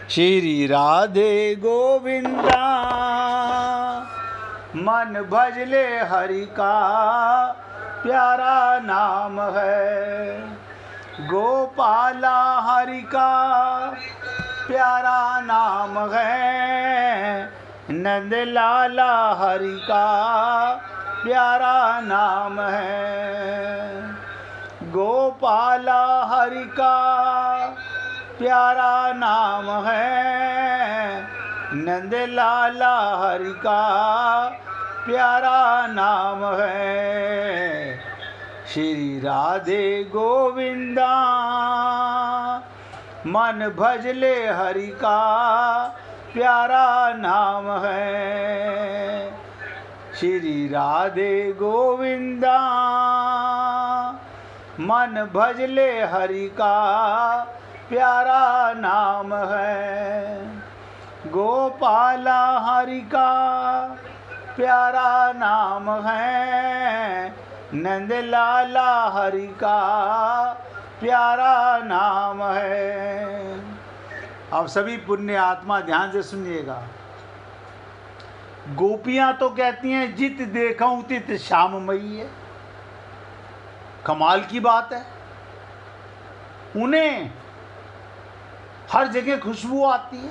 श्री राधे गोविंदा मन भजले हरि का प्यारा नाम है। गोपाला हरि का प्यारा नाम है। नंद लाला हरि का प्यारा नाम है। गोपाला हरि का प्यारा नाम है। नंद लाला हरि का प्यारा नाम है। श्री राधे गोविंदा मन भजले हरि का प्यारा नाम है। श्री राधे गोविंदा मन भजले हरि का प्यारा नाम है। गोपाला हरि का प्यारा नाम है। नंद लाला हरि का प्यारा नाम है। अब सभी पुण्य आत्मा ध्यान से सुनिएगा। गोपियां तो कहती हैं जित देखूं तित श्याममयी है। कमाल की बात है। उन्हें हर जगह खुशबू आती है,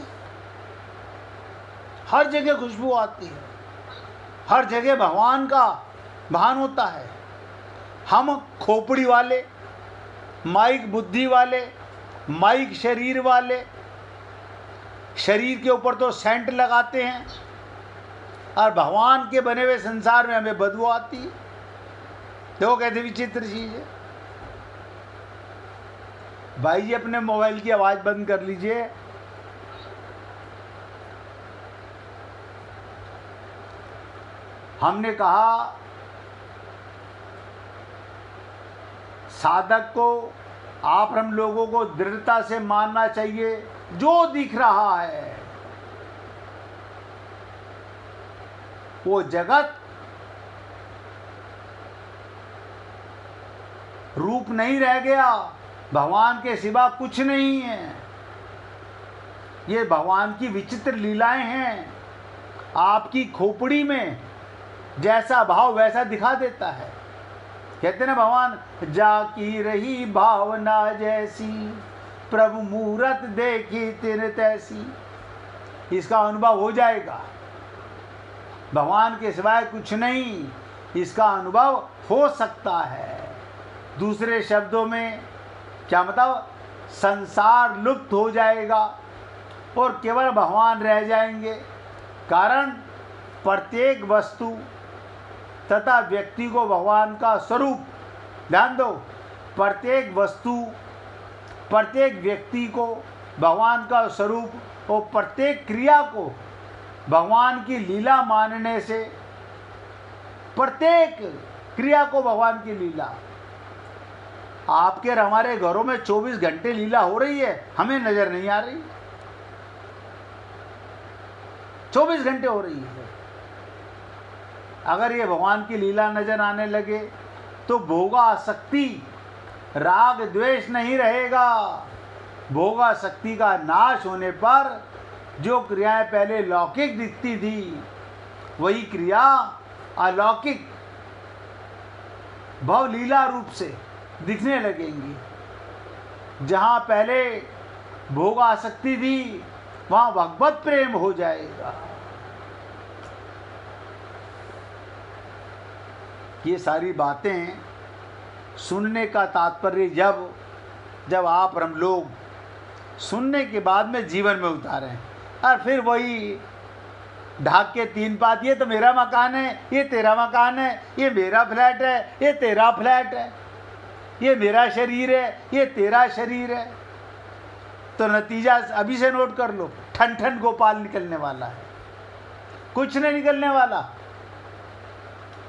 हर जगह खुशबू आती है, हर जगह भगवान का भान होता है। हम खोपड़ी वाले, माइक बुद्धि वाले, माइक शरीर वाले, शरीर के ऊपर तो सेंट लगाते हैं और भगवान के बने हुए संसार में हमें बदबू आती है। देखो कैसे विचित्र चीज है। भाई जी अपने मोबाइल की आवाज बंद कर लीजिए। हमने कहा साधक को, आप हम लोगों को दृढ़ता से मानना चाहिए जो दिख रहा है वो जगत रूप नहीं रह गया, भगवान के सिवा कुछ नहीं है। ये भगवान की विचित्र लीलाएं हैं। आपकी खोपड़ी में जैसा भाव वैसा दिखा देता है। कहते ना भगवान, जाकी रही भावना जैसी प्रभु मूरत देखी तिन तैसी। इसका अनुभव हो जाएगा। भगवान के सिवाय कुछ नहीं, इसका अनुभव हो सकता है। दूसरे शब्दों में क्या मतलब, संसार लुप्त हो जाएगा और केवल भगवान रह जाएंगे। कारण प्रत्येक वस्तु तथा व्यक्ति को भगवान का स्वरूप, ध्यान दो, प्रत्येक वस्तु प्रत्येक व्यक्ति को भगवान का स्वरूप और प्रत्येक क्रिया को भगवान की लीला मानने से, प्रत्येक क्रिया को भगवान की लीला। आपके और हमारे घरों में 24 घंटे लीला हो रही है, हमें नजर नहीं आ रही। 24 घंटे हो रही है। अगर ये भगवान की लीला नजर आने लगे तो भोगासक्ति, राग द्वेष नहीं रहेगा। भोगासक्ति का नाश होने पर जो क्रियाएं पहले लौकिक दिखती थी वही क्रिया अलौकिक भवलीला रूप से दिखने लगेंगी। जहां पहले भोगासक्ति थी वहां भगवत प्रेम हो जाएगा। ये सारी बातें सुनने का तात्पर्य जब आप और हम लोग सुनने के बाद में जीवन में उतारें, और फिर वही ढाक के तीन पात, ये तो मेरा मकान है, ये तेरा मकान है, ये मेरा फ्लैट है, ये तेरा फ्लैट है, ये मेरा शरीर है, ये तेरा शरीर है। तो नतीजा अभी से नोट कर लो, ठन ठन गोपाल निकलने वाला है, कुछ नहीं निकलने वाला।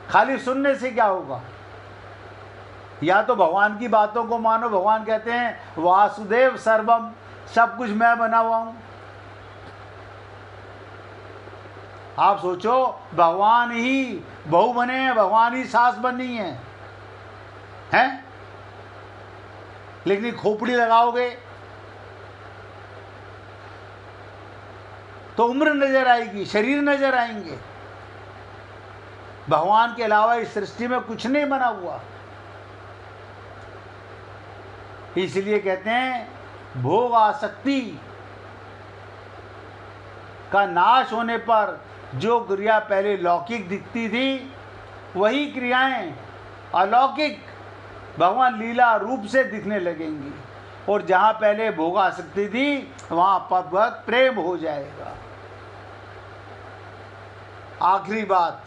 खाली सुनने से क्या होगा? या तो भगवान की बातों को मानो। भगवान कहते हैं वासुदेव सर्वम, सब कुछ मैं बना हुआ हूं। आप सोचो, भगवान ही बहू बने हैं, भगवान ही सास बनी है, हैं? लेकिन खोपड़ी लगाओगे तो उम्र नजर आएगी, शरीर नजर आएंगे। भगवान के अलावा इस सृष्टि में कुछ नहीं बना हुआ। इसलिए कहते हैं भोग आसक्ति का नाश होने पर जो क्रिया पहले लौकिक दिखती थी, वही क्रियाएं अलौकिक भगवान लीला रूप से दिखने लगेंगी। और जहाँ पहले भोग आसक्ति थी, वहाँ भगवत प्रेम हो जाएगा। आखिरी बात,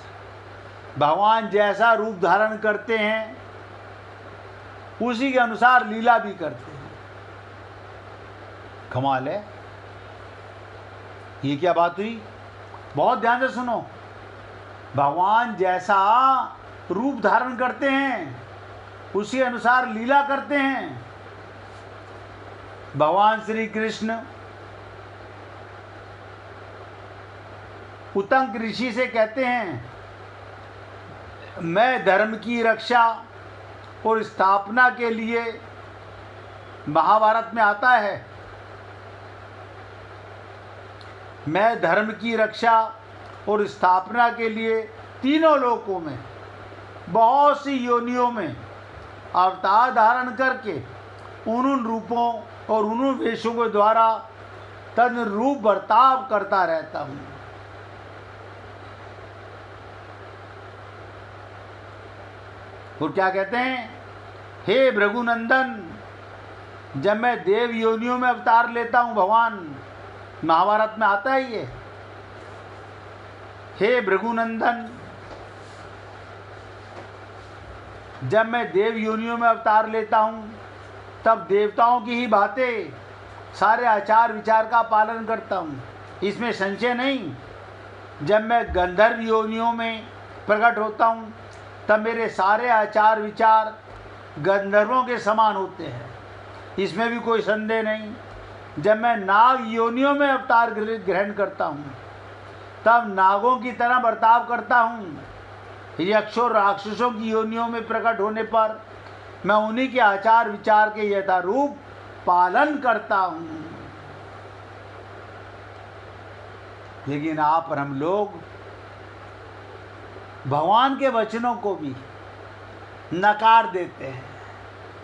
भगवान जैसा रूप धारण करते हैं उसी के अनुसार लीला भी करते हैं। कमाल है। ये क्या बात हुई? बहुत ध्यान से सुनो। भगवान जैसा रूप धारण करते हैं उसी अनुसार लीला करते हैं। भगवान श्री कृष्ण उतंक ऋषि से कहते हैं, मैं धर्म की रक्षा और स्थापना के लिए, महाभारत में आता है, मैं धर्म की रक्षा और स्थापना के लिए तीनों लोकों में बहुत सी योनियों में अवतार धारण करके उन रूपों और उन वेशों के द्वारा तदनुरूप बर्ताव करता रहता हूँ। और क्या कहते हैं? हे भृगुनंदन, जब मैं देव योनियों में अवतार लेता हूँ, भगवान महाभारत में आता है ये, हे भृगुनंदन, जब मैं देव योनियों में अवतार लेता हूँ तब देवताओं की ही बातें, सारे आचार विचार का पालन करता हूँ, इसमें संशय नहीं। जब मैं गंधर्व योनियों में प्रकट होता हूँ तब मेरे सारे आचार विचार गंधर्वों के समान होते हैं, इसमें भी कोई संदेह नहीं। जब मैं नाग योनियों में अवतार ग्रहण करता हूँ तब नागों की तरह बर्ताव करता हूँ। यक्षों राक्षसों की योनियों में प्रकट होने पर मैं उन्हीं के आचार विचार के यथारूप पालन करता हूँ। लेकिन आप और हम लोग भगवान के वचनों को भी नकार देते हैं।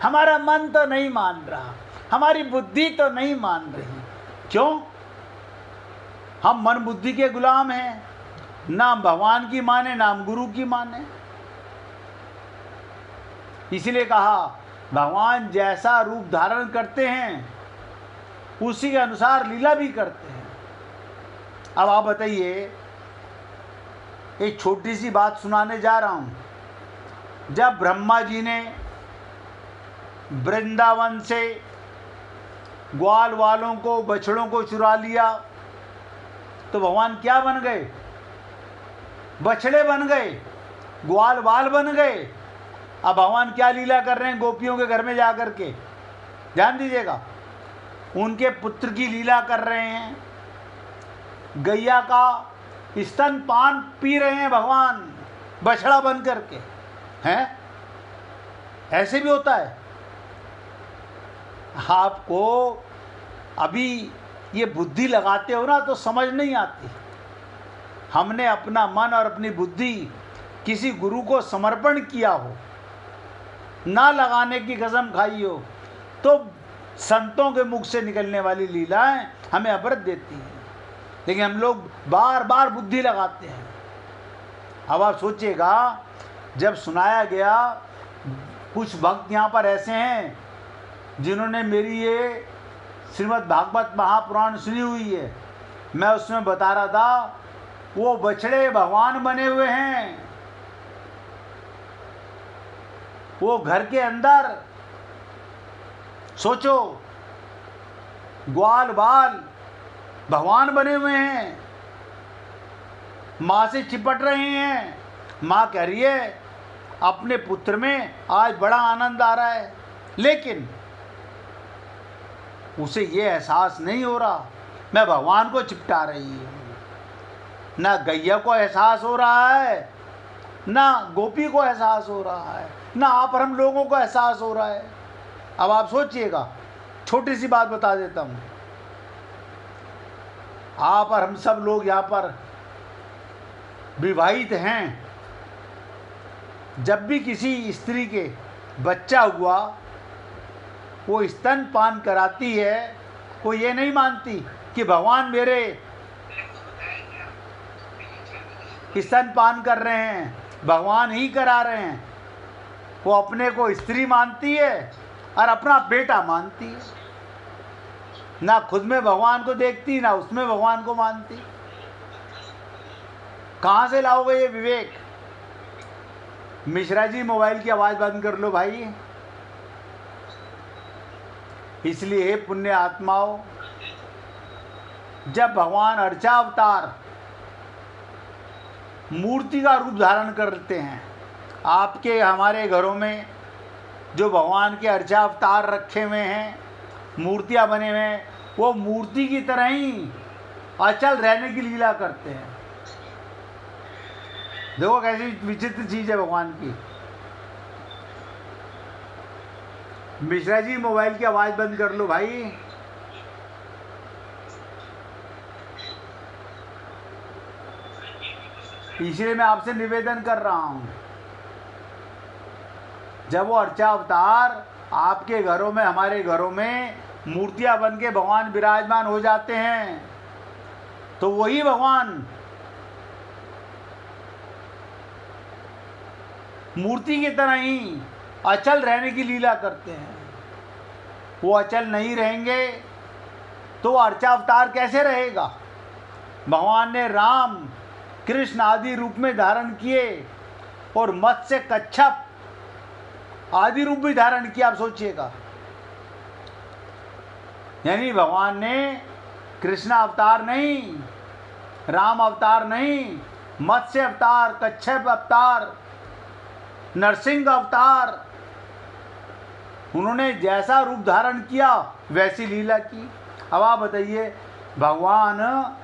हमारा मन तो नहीं मान रहा, हमारी बुद्धि तो नहीं मान रही। क्यों? हम मन बुद्धि के गुलाम हैं, ना भगवान की माने ना हम गुरु की माने। इसलिए कहा भगवान जैसा रूप धारण करते हैं उसी के अनुसार लीला भी करते हैं। अब आप बताइए, एक छोटी सी बात सुनाने जा रहा हूं। जब ब्रह्मा जी ने वृंदावन से ग्वाल वालों को, बछड़ों को चुरा लिया तो भगवान क्या बन गए? बछड़े बन गए, ग्वाल वाल बन गए। अब भगवान क्या लीला कर रहे हैं गोपियों के घर में जाकर के? ध्यान दीजिएगा, उनके पुत्र की लीला कर रहे हैं। गैया का स्तनपान पी रहे हैं भगवान, बछड़ा बन करके। हैं? ऐसे भी होता है? आपको अभी ये बुद्धि लगाते हो ना तो समझ नहीं आती। हमने अपना मन और अपनी बुद्धि किसी गुरु को समर्पण किया हो, ना लगाने की कसम खाई हो, तो संतों के मुख से निकलने वाली लीलाएं हमें अमृत देती हैं। लेकिन हम लोग बार बार बुद्धि लगाते हैं। अब आप सोचिएगा, जब सुनाया गया, कुछ भक्त यहाँ पर ऐसे हैं जिन्होंने मेरी ये श्रीमद् भागवत महापुराण सुनी हुई है। मैं उसमें बता रहा था वो बछड़े भगवान बने हुए हैं। वो घर के अंदर सोचो, ग्वाल बाल भगवान बने हुए हैं, माँ से चिपट रहे हैं। माँ कह रही है अपने पुत्र में आज बड़ा आनंद आ रहा है, लेकिन उसे ये एहसास नहीं हो रहा मैं भगवान को चिपटा रही हूँ। ना गैया को एहसास हो रहा है, ना गोपी को एहसास हो रहा है, ना आप और हम लोगों को एहसास हो रहा है। अब आप सोचिएगा, छोटी सी बात बता देता हूँ। आप और हम सब लोग यहाँ पर विवाहित हैं। जब भी किसी स्त्री के बच्चा हुआ, वो स्तनपान कराती है, वो ये नहीं मानती कि भगवान मेरे स्तनपान कर रहे हैं, भगवान ही करा रहे हैं। वो अपने को स्त्री मानती है और अपना बेटा मानती है, ना खुद में भगवान को देखती, ना उसमें भगवान को मानती। कहाँ से लाओगे ये विवेक? मिश्रा जी, मोबाइल की आवाज़ बंद कर लो भाई। इसलिए पुण्य आत्माओं, जब भगवान अर्चा अवतार मूर्ति का रूप धारण करते हैं, आपके हमारे घरों में जो भगवान के अर्चा अवतार रखे हुए हैं, मूर्तियां बने हुए हैं, वो मूर्ति की तरह ही अचल रहने की लीला करते हैं। देखो कैसी विचित्र चीज है भगवान की। मिश्रा जी, मोबाइल की आवाज बंद कर लो भाई। इसलिए मैं आपसे निवेदन कर रहा हूं, जब वो अर्चा अवतार आपके घरों में, हमारे घरों में मूर्तियां बन के भगवान विराजमान हो जाते हैं, तो वही भगवान मूर्ति की तरह ही अचल रहने की लीला करते हैं। वो अचल नहीं रहेंगे तो अर्चा अवतार कैसे रहेगा? भगवान ने राम, कृष्ण आदि रूप में धारण किए और मत्स्य, कच्छप आदि रूप भी धारण किया। आप सोचिएगा, यानी भगवान ने कृष्ण अवतार नहीं, राम अवतार नहीं, मत्स्य अवतार, कच्छप अवतार, नरसिंह अवतार, उन्होंने जैसा रूप धारण किया वैसी लीला की। अब आप बताइए, भगवान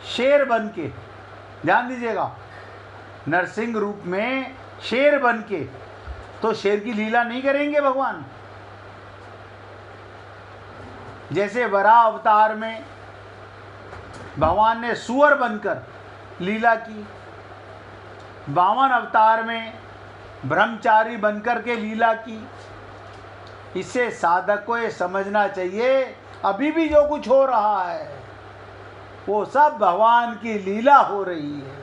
शेर बन के, ध्यान दीजिएगा, नरसिंह रूप में शेर बन के, तो शेर की लीला नहीं करेंगे भगवान? जैसे वराह अवतार में भगवान ने सुअर बनकर लीला की, वामन अवतार में ब्रह्मचारी बनकर के लीला की। इससे साधक को ये समझना चाहिए, अभी भी जो कुछ हो रहा है वो सब भगवान की लीला हो रही है।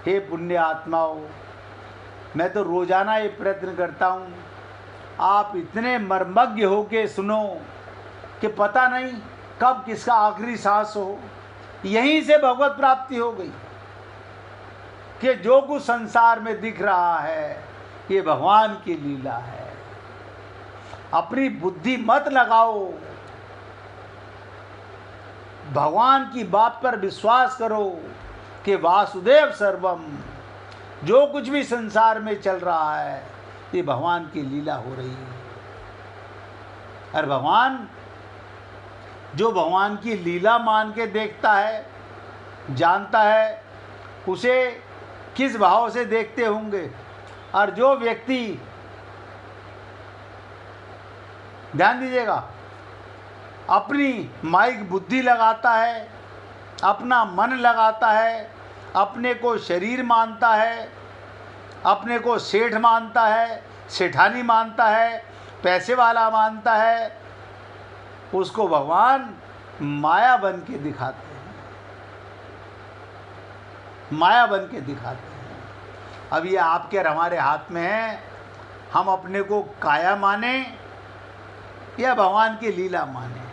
हे पुण्य आत्माओं, मैं तो रोजाना ये प्रयत्न करता हूँ, आप इतने मर्मज्ञ हो के सुनो कि पता नहीं कब किसका आखिरी सांस हो। यहीं से भगवत प्राप्ति हो गई कि जो कुछ संसार में दिख रहा है ये भगवान की लीला है। अपनी बुद्धि मत लगाओ, भगवान की बात पर विश्वास करो कि वासुदेव सर्वम, जो कुछ भी संसार में चल रहा है ये भगवान की लीला हो रही है। और भगवान, जो भगवान की लीला मान के देखता है, जानता है, उसे किस भाव से देखते होंगे। और जो व्यक्ति, ध्यान दीजिएगा, अपनी माइक बुद्धि लगाता है, अपना मन लगाता है, अपने को शरीर मानता है, अपने को सेठ मानता है, सेठानी मानता है, पैसे वाला मानता है, उसको भगवान माया बन के दिखाते हैं, माया बन के दिखाते हैं। अब ये आपके और हमारे हाथ में है, हम अपने को काया माने या भगवान की लीला माने।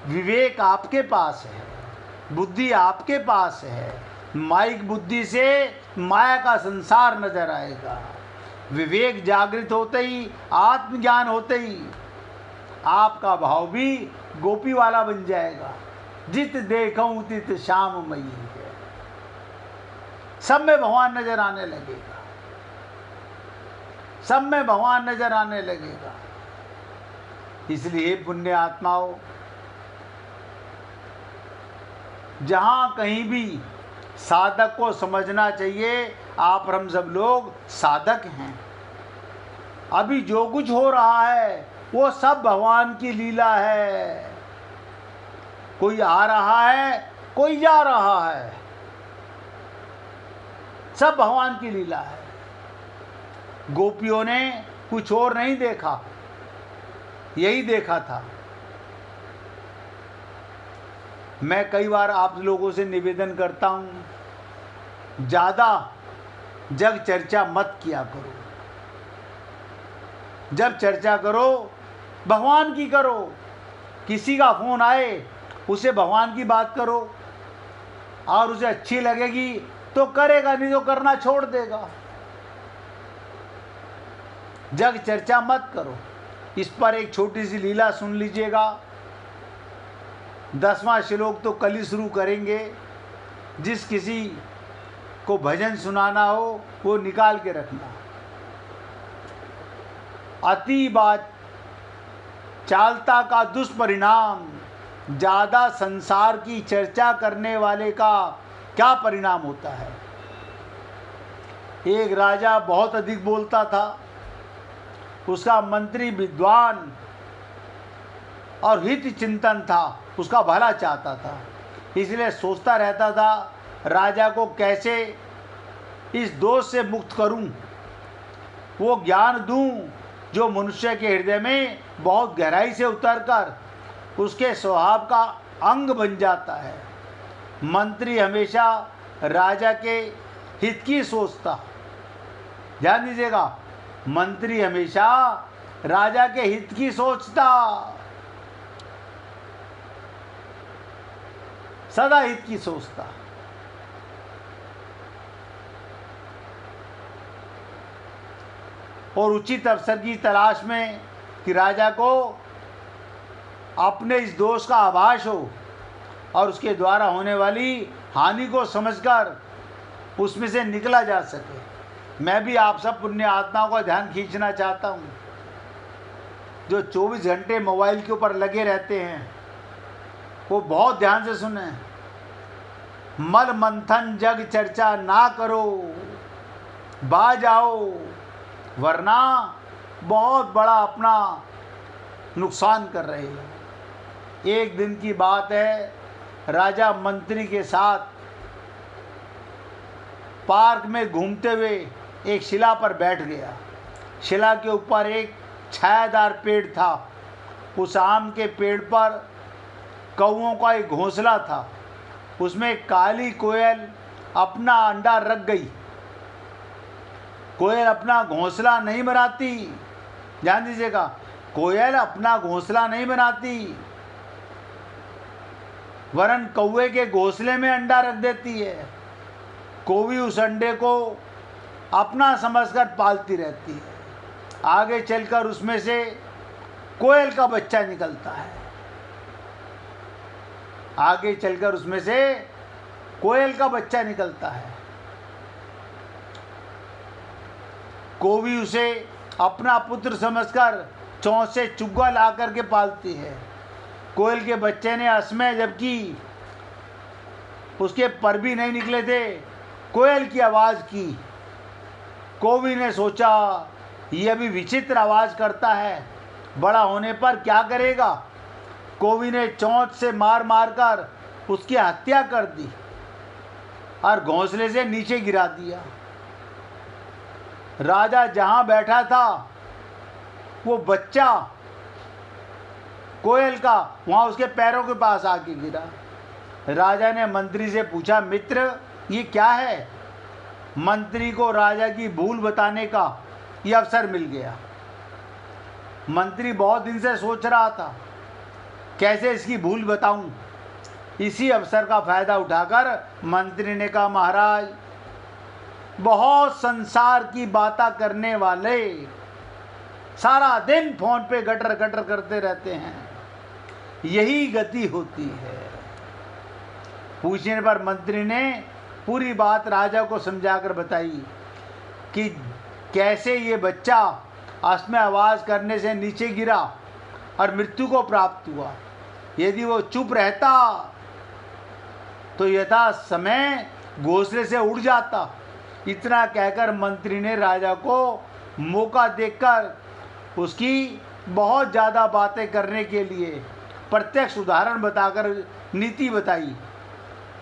विवेक आपके पास है, बुद्धि आपके पास है। माइक बुद्धि से माया का संसार नजर आएगा। विवेक जागृत होते ही, आत्मज्ञान होते ही आपका भाव भी गोपी वाला बन जाएगा। जित देखूं तित श्याम मई है, सब में भगवान नजर आने लगेगा, सब में भगवान नजर आने लगेगा। इसलिए पुण्य आत्माओं, जहां कहीं भी साधक को समझना चाहिए, आप और हम सब लोग साधक हैं। अभी जो कुछ हो रहा है वो सब भगवान की लीला है। कोई आ रहा है, कोई जा रहा है, सब भगवान की लीला है। गोपियों ने कुछ और नहीं देखा, यही देखा था। मैं कई बार आप लोगों से निवेदन करता हूं, ज़्यादा जग चर्चा मत किया करो। जब चर्चा करो भगवान की करो। किसी का फोन आए उसे भगवान की बात करो, और उसे अच्छी लगेगी तो करेगा, नहीं तो करना छोड़ देगा। जग चर्चा मत करो। इस पर एक छोटी सी लीला सुन लीजिएगा। 10वां श्लोक तो कल ही शुरू करेंगे। जिस किसी को भजन सुनाना हो वो निकाल के रखना। अति बात चालता का दुष्परिणाम, ज़्यादा संसार की चर्चा करने वाले का क्या परिणाम होता है। एक राजा बहुत अधिक बोलता था। उसका मंत्री विद्वान और हित चिंतन था, उसका भला चाहता था। इसलिए सोचता रहता था राजा को कैसे इस दोष से मुक्त करूं, वो ज्ञान दूं जो मनुष्य के हृदय में बहुत गहराई से उतरकर उसके स्वभाव का अंग बन जाता है। मंत्री हमेशा राजा के हित की सोचता। ध्यान दीजिएगा, मंत्री हमेशा राजा के हित की सोचता, सदा हित की सोचता। और उचित अवसर की तलाश में कि राजा को अपने इस दोष का आभास हो और उसके द्वारा होने वाली हानि को समझकर उसमें से निकला जा सके। मैं भी आप सब पुण्य आत्माओं का ध्यान खींचना चाहता हूँ जो 24 घंटे मोबाइल के ऊपर लगे रहते हैं। वो बहुत ध्यान से सुने। मल मंथन जग चर्चा ना करो, बाज आओ, वरना बहुत बड़ा अपना नुकसान कर रहे हो। एक दिन की बात है, राजा मंत्री के साथ पार्क में घूमते हुए एक शिला पर बैठ गया। शिला के ऊपर एक छायादार पेड़ था। उस आम के पेड़ पर कौओं का एक घोंसला था। उसमें काली कोयल अपना अंडा रख गई। कोयल अपना घोंसला नहीं बनाती, ध्यान दीजिएगा, कोयल अपना घोंसला नहीं बनाती, वरन कौवे के घोंसले में अंडा रख देती है। कौवी उस अंडे को अपना समझकर पालती रहती है। आगे चलकर उसमें से कोयल का बच्चा निकलता है। आगे चलकर उसमें से कोयल का बच्चा निकलता है। कौवी उसे अपना पुत्र समझकर चोंच से चुग्गा ला करके पालती है। कोयल के बच्चे ने असमय, जबकि उसके पर भी नहीं निकले थे, कोयल की आवाज़ की। कौवी ने सोचा यह भी विचित्र आवाज़ करता है, बड़ा होने पर क्या करेगा। कौवी ने चोंच से मार मार कर उसकी हत्या कर दी और घोंसले से नीचे गिरा दिया। राजा जहां बैठा था वो बच्चा कोयल का वहां उसके पैरों के पास आके गिरा। राजा ने मंत्री से पूछा, मित्र ये क्या है। मंत्री को राजा की भूल बताने का यह अवसर मिल गया। मंत्री बहुत दिन से सोच रहा था कैसे इसकी भूल बताऊं। इसी अवसर का फायदा उठाकर मंत्री ने कहा, महाराज बहुत संसार की बातें करने वाले सारा दिन फोन पे गटर गटर करते रहते हैं, यही गति होती है। पूछने पर मंत्री ने पूरी बात राजा को समझाकर बताई कि कैसे ये बच्चा असमय आवाज़ करने से नीचे गिरा और मृत्यु को प्राप्त हुआ। यदि वो चुप रहता तो यथा समय घोंसले से उड़ जाता। इतना कहकर मंत्री ने राजा को मौका देकर उसकी बहुत ज़्यादा बातें करने के लिए प्रत्यक्ष उदाहरण बताकर नीति बताई।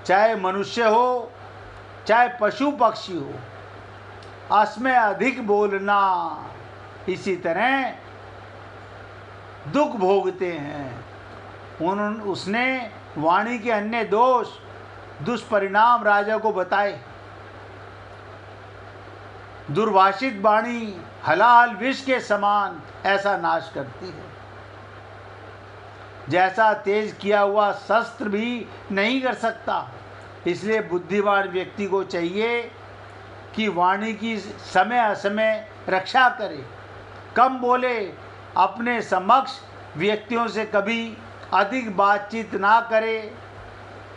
चाहे मनुष्य हो चाहे पशु पक्षी हो, असमय अधिक बोलना, इसी तरह दुख भोगते हैं। उसने वाणी के अन्य दोष दुष्परिणाम राजा को बताए। दुर्भाषित वाणी हलाल विष के समान ऐसा नाश करती है, जैसा तेज किया हुआ शस्त्र भी नहीं कर सकता। इसलिए बुद्धिमान व्यक्ति को चाहिए कि वाणी की समय असमय रक्षा करे, कम बोले, अपने समक्ष व्यक्तियों से कभी अधिक बातचीत ना करे।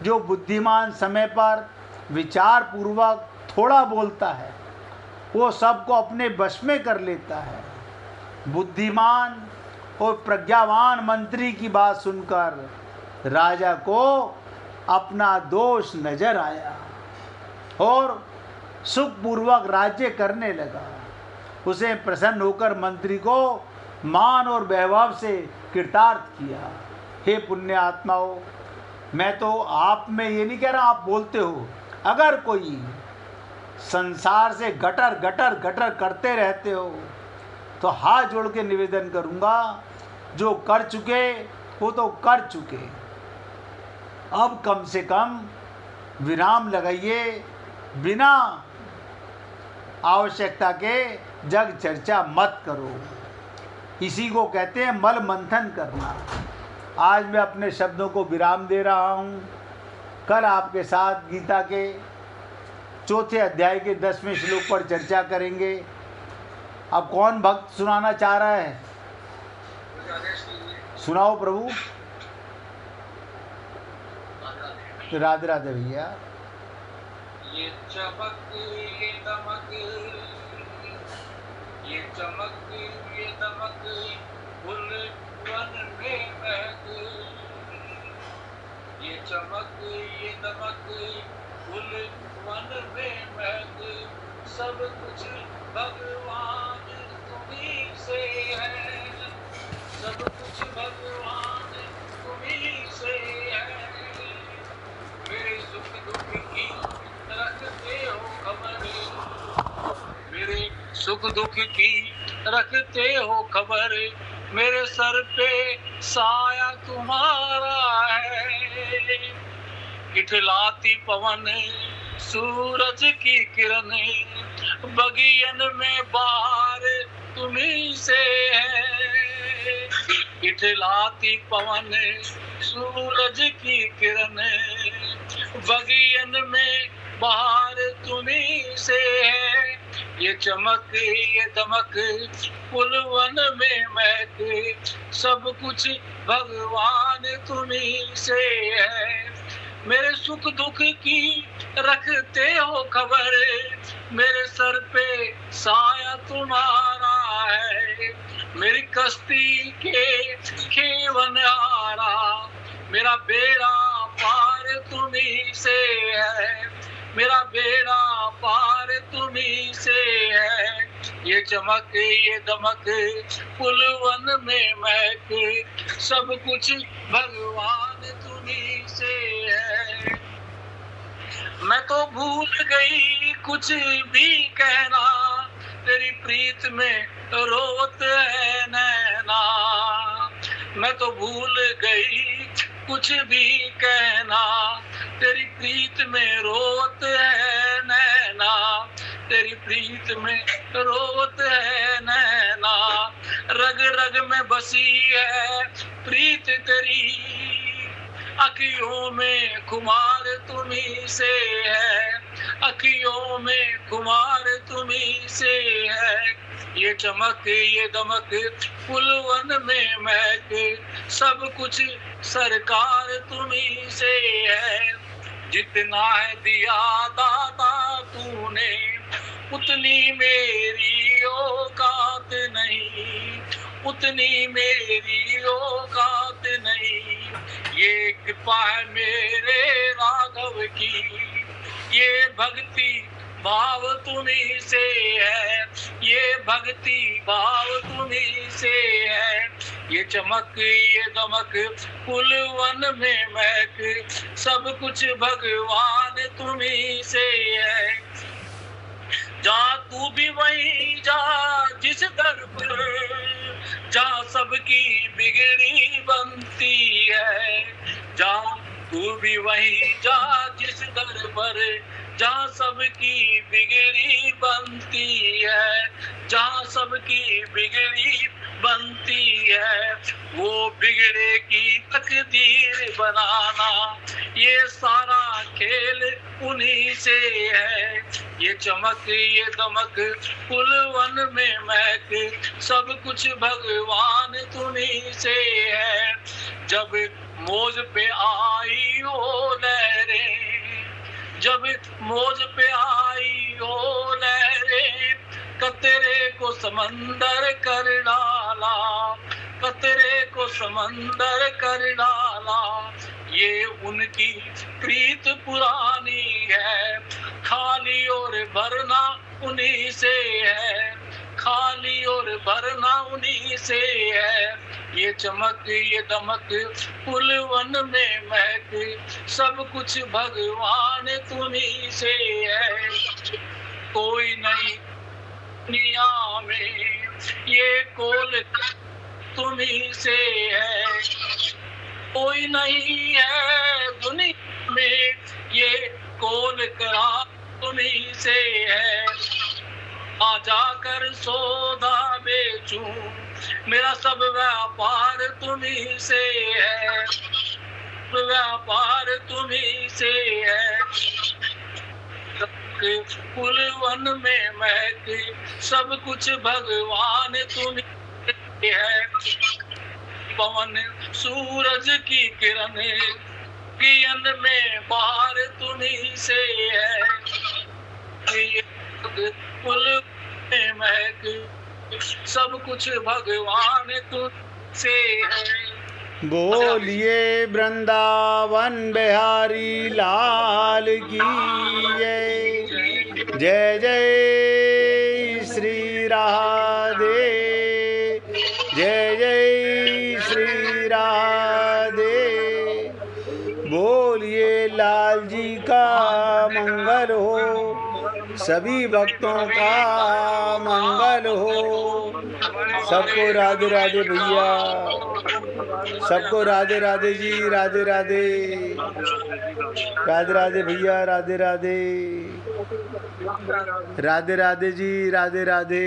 जो बुद्धिमान समय पर विचार पूर्वक थोड़ा बोलता है, वो सबको अपने वश में कर लेता है। बुद्धिमान और प्रज्ञावान मंत्री की बात सुनकर राजा को अपना दोष नजर आया और सुखपूर्वक राज्य करने लगा। उसे प्रसन्न होकर मंत्री को मान और वैभव से कृतार्थ किया। हे पुण्य आत्माओं, मैं तो आप में ये नहीं कह रहा, आप बोलते हो। अगर कोई संसार से गटर गटर गटर करते रहते हो तो हाथ जोड़ के निवेदन करूँगा, जो कर चुके वो तो कर चुके, अब कम से कम विराम लगाइए। बिना आवश्यकता के जग चर्चा मत करो। इसी को कहते हैं मल मंथन करना। आज मैं अपने शब्दों को विराम दे रहा हूँ। कल आपके साथ गीता के 4थे अध्याय के 10वें श्लोक पर चर्चा करेंगे। अब कौन भक्त सुनाना चाह रहा है? सुनाओ प्रभु। राधे राधे भैया। ये चमक ये दमक, ये चमक ये दमक, फूल वन में महक। ये चमक ये दमक, फूल वन में महक। सब कुछ भगवान तुम्हीं से है, सब कुछ भगवान तुम्हीं से है। मेरे सुख दुख की रखते हो खबर, मेरे सुख दुख की रखते हो खबर। मेरे सर पे साया तुम्हारा है, इठलाती पवन सूरज की किरण। बगियन में बाहर तुम्हीं से है, इठलाती पवन सूरज की किरण। बगियन में बाहर तुम्हीं से है। ये चमक ये दमक, पुलवन में महक। सब कुछ भगवान तुम्हीं से है। मेरे सुख दुख की रखते हो खबर, मेरे सर पे साया तुम्हारा है। मेरी कश्ती के खेवन हारा, मेरा बेड़ा पार तुम्हीं से है, मेरा बेड़ा पार तुम्हीं से है। ये चमक ये दमक, पुलवन में महक। सब कुछ भगवान तुम्हीं से है। मैं तो भूल गई कुछ भी कहना, तेरी प्रीत में रोत है नैना। मैं तो भूल गई कुछ भी कहना, तेरी प्रीत में रोत है नैना। तेरी प्रीत में रोत है नैना। रग रग में बसी है प्रीत तेरी, अखियों में खुमार तुम्हीं से है, अखियों में खुमार तुम्हीं से है। ये चमक ये दमक, पुलवन में महक। सब कुछ सरकार तुम्हीं से है। जितना है दिया दाता तूने, उतनी मेरी औकात नहीं, उतनी मेरी औकात नहीं। ये कृपा है मेरे राघव की, ये भक्ति भाव तुम्हीं से है, ये भक्ति भाव तुम्हीं से है। ये चमक ये दमक फूलवन में महक, सब कुछ भगवान तुम्हीं से है। जा तू भी वहीं जा जिस दर पर, जहाँ सबकी बिगड़ी बनती है। जा तू भी वहीं जा जिस दर पर, जहाँ सबकी बिगड़ी बनती है, जहाँ सबकी बिगड़ी बनती है। वो बिगड़े की तकदीर बनाना, ये सारा खेल उन्हीं से है। ये चमक ये दमक फूलवन में महक, सब कुछ भगवान तुम्हीं से है। जब मौज पे आई हो लहरें, जब मौज पे आई हो लहरें, कतरे को समंदर कर डाला, कतरे को समंदर कर डाला। ये उनकी प्रीत पुरानी है, खाली और भरना उन्हीं से है, खाली और भरना उन्हीं से है। ये चमक ये दमक फूलवन में महक, सब कुछ भगवान तुम्हीं से है। कोई नहीं दुनिया में ये कोल तुम्हीं से है, कोई नहीं है दुनिया में ये कोल करा तुम्हीं से है। आ जाकर सौदा बेचूं, मेरा सब व्यापार तुम्हीं से है, व्यापार तुम्हीं से है। फूलवन में महक, सब कुछ भगवान तुम्हीं से है। पवन सूरज की किरण किरण में बाहर तुम्हीं से है। फूल में महक, सब कुछ भगवान तुमसे है। बोलिए वृंदावन बिहारी लाल की जय। जय जय श्री राधे, जय जय श्री राधे। बोलिए लाल जी का मंगल हो, सभी भक्तों का मंगल हो। सबको राधे राधे भैया, सबको राधे राधे जी, राधे राधे, राधे राधे भैया, राधे राधे, राधे राधे जी, राधे राधे।